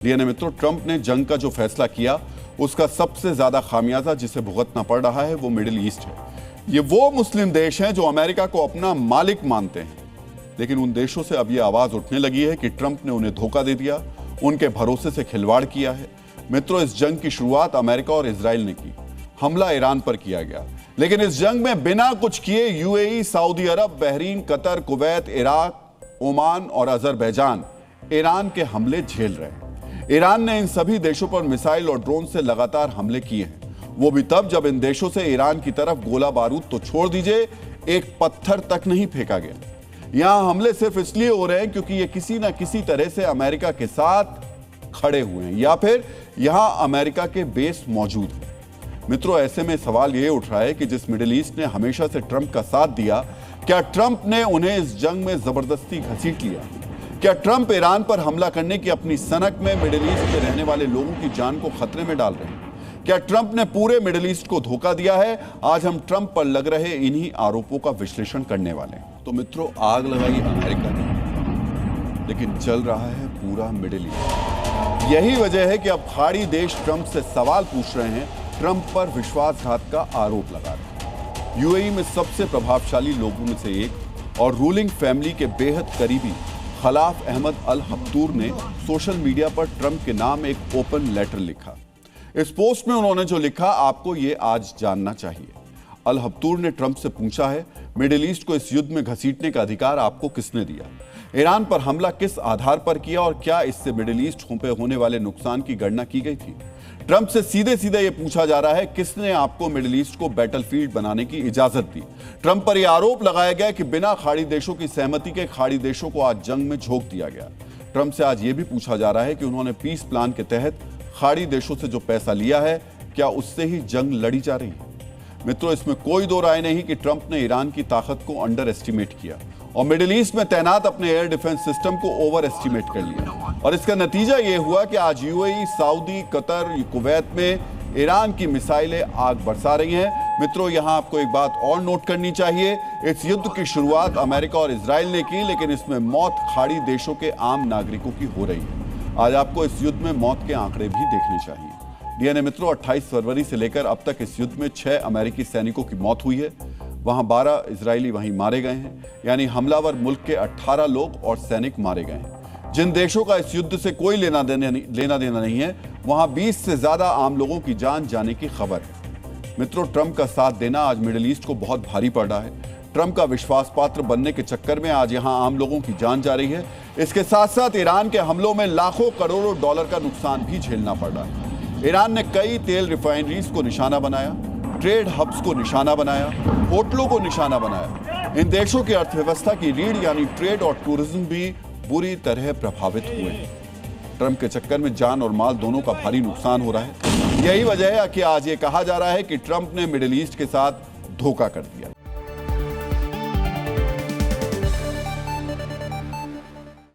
DNA मित्रों, Trump ने जंग का जो फैसला किया उसका सबसे ज्यादा खामियाजा जिसे भुगतना पड़ रहा है वो मिडिल ईस्ट है। ये वो मुस्लिम देश हैं जो अमेरिका को अपना मालिक मानते हैं, लेकिन उन देशों से अब ये आवाज उठने लगी है कि ट्रंप ने उन्हें धोखा दे दिया, उनके भरोसे से खिलवाड़ किया है। मित्रों, इस जंग की शुरुआत अमेरिका और इजराइल ने की। हमला ईरान पर किया गया, लेकिन इस जंग में बिना कुछ किए UAE, Saudi Arab, Bahrain, Qatar, Kuwait, Iraq, Oman और अजरबैजान ईरान के हमले झेल रहे हैं। ईरान ने इन सभी देशों पर मिसाइल और ड्रोन से लगातार हमले किए हैं, वो भी तब जब इन देशों से ईरान की तरफ गोला बारूद तो छोड़ दीजिए, एक पत्थर तक नहीं फेंका गया। यहां हमले सिर्फ इसलिए हो रहे हैं क्योंकि ये किसी ना किसी तरह से अमेरिका के साथ खड़े हुए हैं या फिर यहां अमेरिका के बेस मौजूद हैं। मित्रों, ऐसे में सवाल यह उठ रहा है कि जिस मिडिल ईस्ट ने हमेशा से ट्रंप का साथ दिया, क्या ट्रंप ने उन्हें इस जंग में जबरदस्ती घसीट लिया? क्या ट्रंप ईरान पर हमला करने की अपनी सनक में मिडिल ईस्ट में रहने वाले लोगों की जान को खतरे में डाल रहे हैं? क्या ट्रंप ने पूरे मिडिल ईस्ट को धोखा दिया है? आज हम ट्रंप पर लग रहे इन्हीं आरोपों का विश्लेषण करने वाले हैं। तो मित्रों, आग लगाई अमेरिका ने, लेकिन जल रहा है पूरा मिडिल ईस्ट। यही वजह है कि अब खाड़ी देश ट्रंप से सवाल पूछ रहे हैं, ट्रंप पर विश्वासघात का आरोप लगा रहे हैं। यूएई में सबसे प्रभावशाली लोगों में से एक और रूलिंग फैमिली के बेहद करीबी खलाफ अहमद अल हब्तूर ने सोशल मीडिया पर ट्रंप के नाम एक ओपन लेटर लिखा। इस पोस्ट में उन्होंने जो लिखा, आपको ये आज जानना चाहिए। अल हब्तूर ने ट्रंप से पूछा है, मिडिल ईस्ट को इस युद्ध में घसीटने का अधिकार आपको किसने दिया? ईरान पर हमला किस आधार पर किया और क्या इससे मिडिल ईस्ट पे होने वाले नुकसान की गणना की गई थी? ट्रंप से सीधे सीधे यह पूछा जा रहा है, किसने आपको मिडिल ईस्ट को बैटलफील्ड बनाने की इजाजत दी? ट्रंप पर यह आरोप लगाया गया कि बिना खाड़ी देशों की सहमति के खाड़ी देशों को आज जंग में झोंक दिया गया। ट्रंप से आज यह भी पूछा जा रहा है कि उन्होंने पीस प्लान के तहत खाड़ी देशों से जो पैसा लिया है, क्या उससे ही जंग लड़ी जा रही है? मित्रों, इसमें कोई दो राय नहीं कि ट्रंप ने ईरान की ताकत को अंडर एस्टिमेट किया और मिडिल ईस्ट में तैनात अपने एयर डिफेंस सिस्टम को ओवर एस्टिमेट कर लिया, और इसका नतीजा यह हुआ कि आज यूएई, सऊदी, कतर, कुवैत में ईरान की मिसाइलें आग बरसा रही हैं। मित्रों, यहां आपको एक बात और नोट करनी चाहिए, इस युद्ध की शुरुआत अमेरिका और इजराइल ने की, लेकिन इसमें मौत खाड़ी देशों के आम नागरिकों की हो रही है। आज आपको इस युद्ध में मौत के आंकड़े भी देखने चाहिए। डीएनए मित्रों, 28 फरवरी से लेकर अब तक इस युद्ध में 6 अमेरिकी सैनिकों की मौत हुई है, वहां 12 इजरायली वहीं मारे गए हैं, यानी हमलावर मुल्क के 18 लोग और सैनिक मारे गए हैं। जिन देशों का इस युद्ध से कोई लेना देना नहीं है, वहां 20 से ज्यादा आम लोगों की जान जाने की खबर है। मित्रों, ट्रंप का साथ देना आज मिडिल ईस्ट को बहुत भारी पड़ रहा है। ट्रंप का विश्वास पात्र बनने के चक्कर में आज यहां आम लोगों की जान जा रही है। इसके साथ साथ ईरान के हमलों में लाखों करोड़ों डॉलर का नुकसान भी झेलना पड़ रहा है। ईरान ने कई तेल रिफाइनरीज को निशाना बनाया, ट्रेड हब्स को निशाना बनाया, होटलों को निशाना बनाया। इन देशों की अर्थव्यवस्था की रीढ़ यानी ट्रेड और टूरिज्म भी बुरी तरह प्रभावित हुए हैं। ट्रंप के चक्कर में जान और माल दोनों का भारी नुकसान हो रहा है। यही वजह है कि आज ये कहा जा रहा है कि ट्रंप ने मिडिल ईस्ट के साथ धोखा कर दिया।